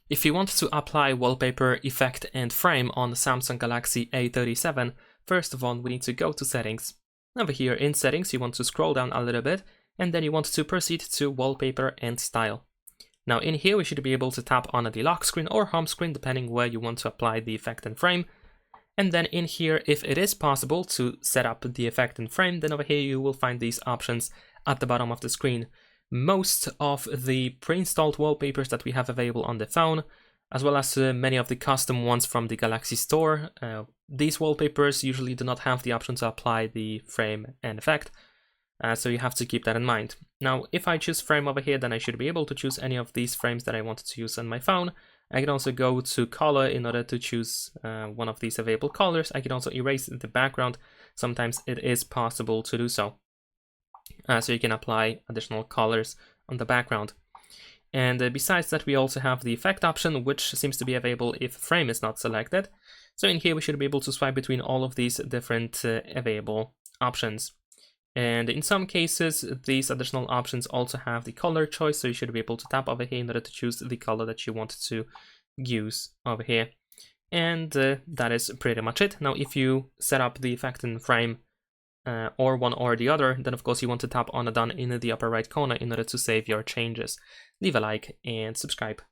If you want to apply wallpaper, effect and frame on the Samsung Galaxy A37, first of all we need to go to settings. Over here in settings you want to scroll down a little bit and then you want to proceed to wallpaper and style. Now in here we should be able to tap on the lock screen or home screen depending where you want to apply the effect and frame. And then in here, if it is possible to set up the effect and frame, then over here you will find these options at the bottom of the screen. Most of the pre-installed wallpapers that we have available on the phone, as well as many of the custom ones from the Galaxy Store, these wallpapers usually do not have the option to apply the frame and effect, so you have to keep that in mind. Now, if I choose frame over here, then I should be able to choose any of these frames that I wanted to use on my phone. I can also go to color in order to choose one of these available colors. I can also erase the background. Sometimes it is possible to do so. So you can apply additional colors on the background. And besides that, we also have the effect option, which seems to be available if frame is not selected. So in here, we should be able to swipe between all of these different available options. And in some cases, these additional options also have the color choice, so you should be able to tap over here in order to choose the color that you want to use over here. And that is pretty much it. Now, if you set up the effect and frame or one or the other, then of course you want to tap on a done in the upper right corner in order to save your changes. Leave a like and subscribe.